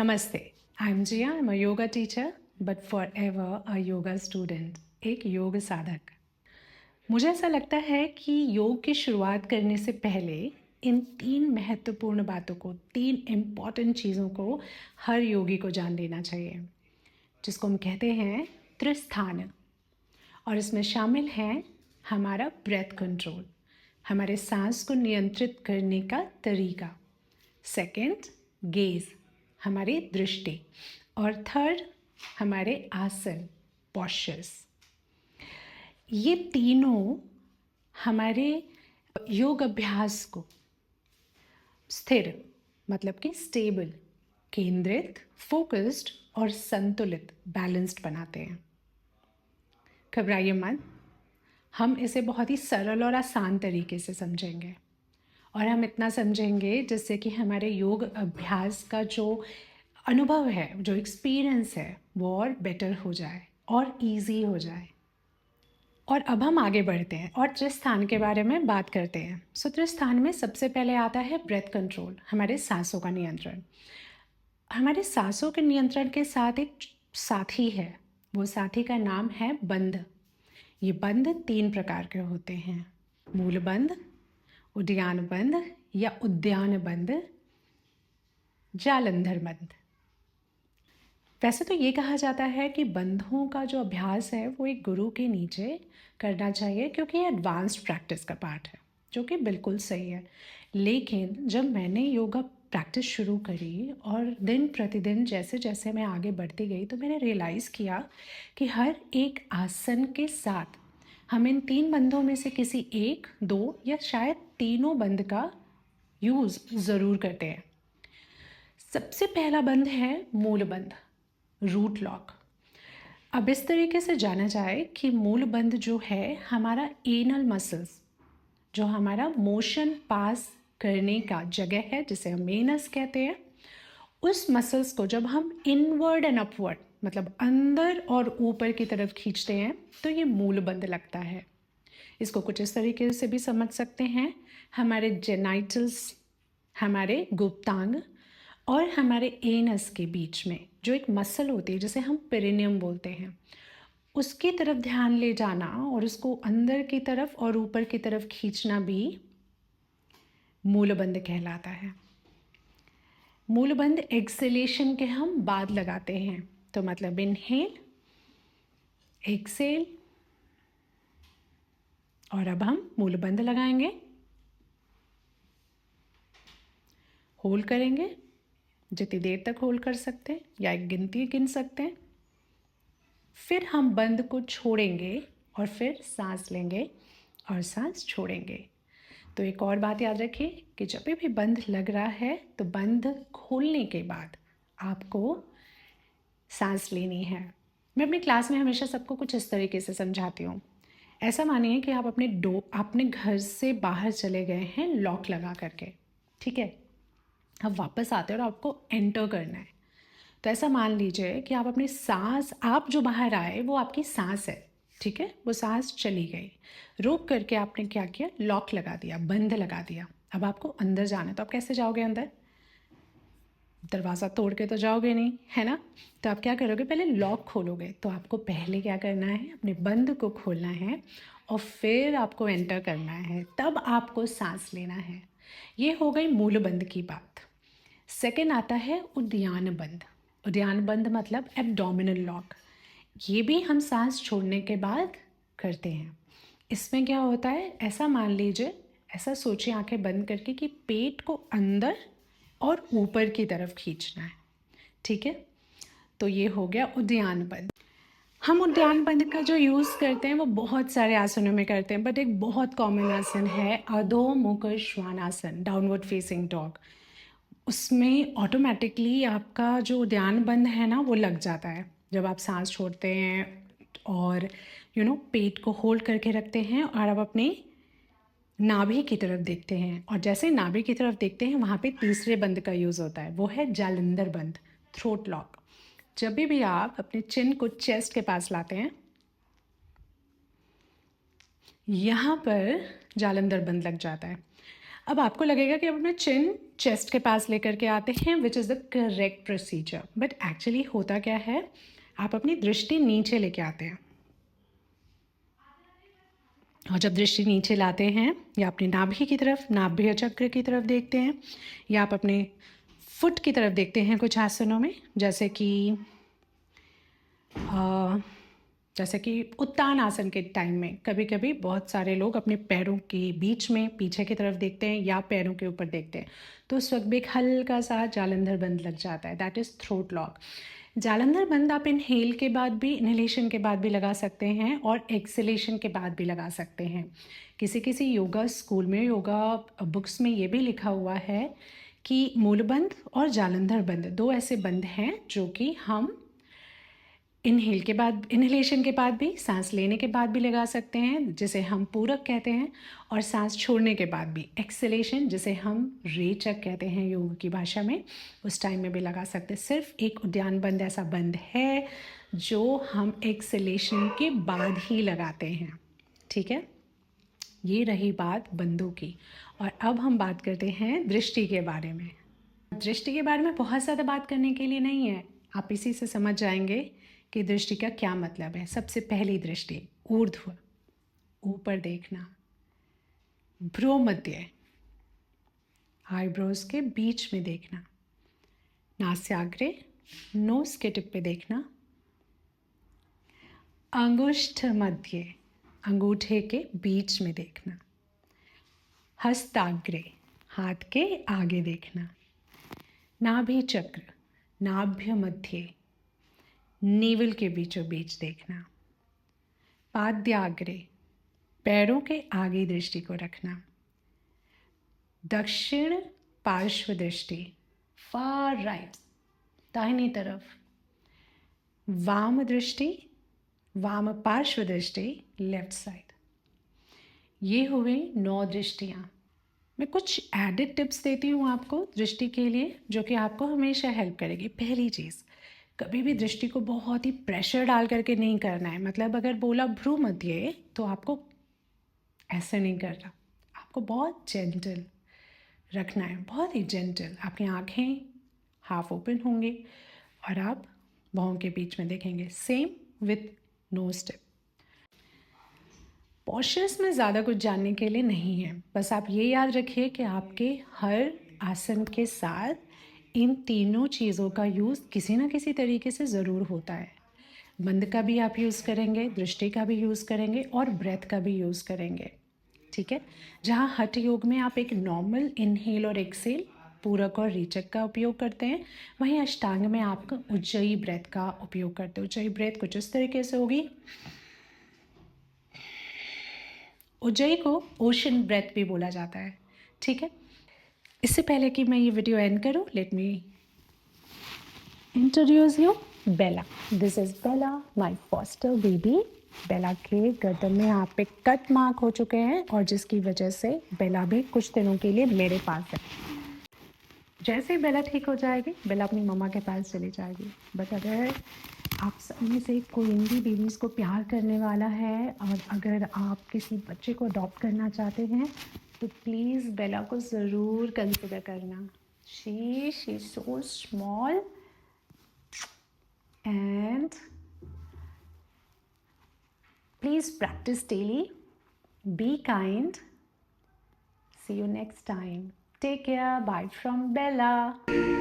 नमस्ते, I am Jiya, I am a yoga teacher but forever a yoga student, एक योग साधक। मुझे ऐसा लगता है कि योग की शुरुआत करने से पहले इन 3 महत्वपूर्ण बातों को, 3 इम्पॉर्टेंट चीज़ों को हर योगी को जान लेना चाहिए, जिसको हम कहते हैं त्रिस्थान। और इसमें शामिल है हमारा ब्रेथ कंट्रोल, हमारे सांस को नियंत्रित करने का तरीका। सेकंड, गेज, हमारी दृष्टि। और थर्ड, हमारे आसन, पॉस्चर्स। ये तीनों हमारे योग अभ्यास को स्थिर, मतलब कि स्टेबल, केंद्रित, फोकस्ड और संतुलित, बैलेंस्ड बनाते हैं। घबराइए मत, हम इसे बहुत ही सरल और आसान तरीके से समझेंगे। और हम इतना समझेंगे जिससे कि हमारे योग अभ्यास का जो अनुभव है, जो एक्सपीरियंस है, वो और बेटर हो जाए और इजी हो जाए। और अब हम आगे बढ़ते हैं और त्रिस्थान के बारे में बात करते हैं। सो त्रिस्थान में सबसे पहले आता है ब्रेथ कंट्रोल, हमारे सांसों का नियंत्रण। हमारे सांसों के नियंत्रण के साथ एक साथी है, वो साथी का नाम है बंध। ये बंध 3 प्रकार के होते हैं: मूल बंध, उद्यान बंध या उद्यान बंध, जालंधर बंध। वैसे तो ये कहा जाता है कि बंधों का जो अभ्यास है वो एक गुरु के नीचे करना चाहिए, क्योंकि ये एडवांस्ड प्रैक्टिस का पार्ट है, जो कि बिल्कुल सही है। लेकिन जब मैंने योगा प्रैक्टिस शुरू करी और दिन प्रतिदिन जैसे जैसे मैं आगे बढ़ती गई, तो मैंने रियलाइज़ किया कि हर एक आसन के साथ हम इन 3 बंधों में से किसी 1, 2 या शायद तीनों बंध का यूज़ ज़रूर करते हैं। सबसे पहला बंध है मूल बंध, रूट लॉक। अब इस तरीके से जाना जाए कि मूल बंध जो है हमारा एनल मसल्स, जो हमारा मोशन पास करने का जगह है, जिसे हम एनस कहते हैं, उस मसल्स को जब हम इनवर्ड एंड अपवर्ड, मतलब अंदर और ऊपर की तरफ खींचते हैं, तो ये मूल बंध लगता है। इसको कुछ इस तरीके से भी समझ सकते हैं, हमारे जेनाइटल्स, हमारे गुप्तांग और हमारे एनस के बीच में जो एक मसल होती है, जिसे हम पेरिनियम बोलते हैं, उसकी तरफ ध्यान ले जाना और उसको अंदर की तरफ और ऊपर की तरफ खींचना भी मूलबंध कहलाता है। मूलबंध एक्सेलेशन के हम बाद लगाते हैं, तो मतलब इनहेल, एक्सेल, और अब हम मूलबंध लगाएंगे, होल्ड करेंगे जितनी देर तक होल्ड कर सकते हैं या एक गिनती गिन सकते हैं, फिर हम बंद को छोड़ेंगे और फिर सांस लेंगे और सांस छोड़ेंगे। तो एक और बात याद रखिए कि जब भी बंद लग रहा है तो बंद खोलने के बाद आपको सांस लेनी है। मैं अपनी क्लास में हमेशा सबको कुछ इस तरीके से समझाती हूँ। ऐसा मानिए कि आप अपने घर से बाहर चले गए हैं लॉक लगा करके, ठीक है। अब वापस आते हैं और आपको एंटर करना है। तो ऐसा मान लीजिए कि आप अपनी सांस, आप जो बाहर आए वो आपकी सांस है, ठीक है। वो सांस चली गई, रोक करके आपने क्या किया, लॉक लगा दिया, बंद लगा दिया। अब आपको अंदर जाना है, तो आप कैसे जाओगे अंदर? दरवाज़ा तोड़ के तो जाओगे नहीं, है ना। तो आप क्या करोगे, पहले लॉक खोलोगे। तो आपको पहले क्या करना है, अपने बंद को खोलना है और फिर आपको एंटर करना है, तब आपको सांस लेना है। ये हो गई मूल बंद की बात। सेकेंड आता है उद्यान बंद। उद्यान बंद मतलब एब्डोमिनल लॉक। ये भी हम सांस छोड़ने के बाद करते हैं। इसमें क्या होता है, ऐसा मान लीजिए, ऐसा सोचिए आंखें बंद करके कि पेट को अंदर और ऊपर की तरफ खींचना है, ठीक है। तो ये हो गया उद्यान बंद। हम उद्यान बंद का जो यूज़ करते हैं वो बहुत सारे आसनों में करते हैं, बट एक बहुत कॉमन आसन है अधो मुख श्वानासन, डाउनवर्ड फेसिंग डॉग। उसमें ऑटोमेटिकली आपका जो उद्यान बंद है ना, वो लग जाता है जब आप सांस छोड़ते हैं और पेट को होल्ड करके रखते हैं और आप अपने नाभि की तरफ देखते हैं। और जैसे नाभि की तरफ देखते हैं, वहाँ पे तीसरे बंद का यूज़ होता है, वो है जालंधर बंद, थ्रोट लॉक। जब भी आप अपने चिन को चेस्ट के पास लाते हैं, यहाँ पर जालंधर बंद लग जाता है। अब आपको लगेगा कि आप अपना चिन चेस्ट के पास लेकर के आते हैं, which is the correct procedure, but actually होता क्या है, आप अपनी दृष्टि नीचे लेके आते हैं, और जब दृष्टि नीचे लाते हैं या अपने नाभि की तरफ, नाभ्य चक्र की तरफ देखते हैं, या आप अपने फुट की तरफ देखते हैं कुछ आसनों में, जैसे कि उत्तान आसन के टाइम में कभी कभी बहुत सारे लोग अपने पैरों के बीच में पीछे की तरफ देखते हैं या पैरों के ऊपर देखते हैं, तो उस वक्त भी एक हल्का सा जालंधर बंद लग जाता है, that is throat lock. Jalandhar बंद आप इनहेल के बाद भी, इनहेलेशन के बाद भी लगा सकते हैं और एक्सलेशन के बाद भी लगा सकते हैं। किसी किसी योगा स्कूल में, योगा बुक्स में ये भी लिखा हुआ है कि मूलबंद और जालंधर बंद दो ऐसे बंद हैं जो कि हम इनहेल के बाद, इनहेलेशन के बाद भी, सांस लेने के बाद भी लगा सकते हैं, जिसे हम पूरक कहते हैं, और सांस छोड़ने के बाद भी एक्सलेशन, जिसे हम रेचक कहते हैं योग की भाषा में, उस टाइम में भी लगा सकते हैं। सिर्फ एक उद्यान बंद ऐसा बंद है जो हम एक्सलेशन के बाद ही लगाते हैं, ठीक है। ये रही बात बंदों की, और अब हम बात करते हैं दृष्टि के बारे में। दृष्टि के बारे में बहुत ज़्यादा बात करने के लिए नहीं है, आप इसी से समझ जाएंगे कि दृष्टि का क्या मतलब है। सबसे पहली दृष्टि, ऊर्ध्व, ऊपर देखना, भ्रूमध्य, आईब्रोज के बीच में देखना, नास्याग्रे, नोज के टिप पे देखना, अंगुष्ठ मध्य, अंगूठे के बीच में देखना, हस्ताग्रे, हाथ के आगे देखना, नाभि चक्र, नाभ्य मध्य, नेवल के बीचों बीच देखना, पाद्याग्रे, पैरों के आगे दृष्टि को रखना, दक्षिण पार्श्व दृष्टि, फार राइट, दाहिनी तरफ, वाम दृष्टि, वाम पार्श्व दृष्टि, लेफ्ट साइड। ये हुए 9 दृष्टियाँ। मैं कुछ एडिड टिप्स देती हूँ आपको दृष्टि के लिए, जो कि आपको हमेशा हेल्प करेगी। पहली चीज़, कभी भी दृष्टि को बहुत ही प्रेशर डाल करके नहीं करना है। मतलब अगर बोला भ्रू मध्य, तो आपको ऐसे नहीं करना, आपको बहुत जेंटल रखना है, बहुत ही जेंटल। आपकी आँखें हाफ ओपन होंगी और आप भौं के बीच में देखेंगे, same with knows tip. Postures में ज़्यादा कुछ जानने के लिए नहीं है, बस आप ये याद रखिए कि आपके हर आसन के साथ इन तीनों चीज़ों का यूज़ किसी ना किसी तरीके से ज़रूर होता है। बंद का भी आप यूज़ करेंगे, दृष्टि का भी यूज़ करेंगे और ब्रेथ का भी यूज़ करेंगे, ठीक है। जहाँ हठ योग में आप एक नॉर्मल इनहेल और एक्सेल, पूरक और रीचक का उपयोग करते हैं, वहीं अष्टांग में आप उज्जयी ब्रेथ का उपयोग करते हैं। उज्जयी ब्रेथ कुछ इस तरीके से होगी। उज्जयी को ओशन ब्रेथ भी बोला जाता है, ठीक है। इससे पहले कि मैं ये वीडियो एंड करूँ, let me introduce you Bella. This is Bella, my foster baby. Bella के गर्दन में यहाँ पे कट मार्क हो चुके हैं, और जिसकी वजह से बेला भी कुछ दिनों के लिए मेरे पास है। जैसे ही बेला ठीक हो जाएगी, बेला अपनी मम्मा के पास चली जाएगी। बट अगर आप सब में से कोई भी बेबीज़ को प्यार करने वाला है, और अगर आप किसी बच्चे को अडॉप्ट करना चाहते हैं, तो प्लीज़ बेला को ज़रूर कंसिडर करना। She is so small and please practice daily. Be kind. See you next time. Take care. Bye from Bella.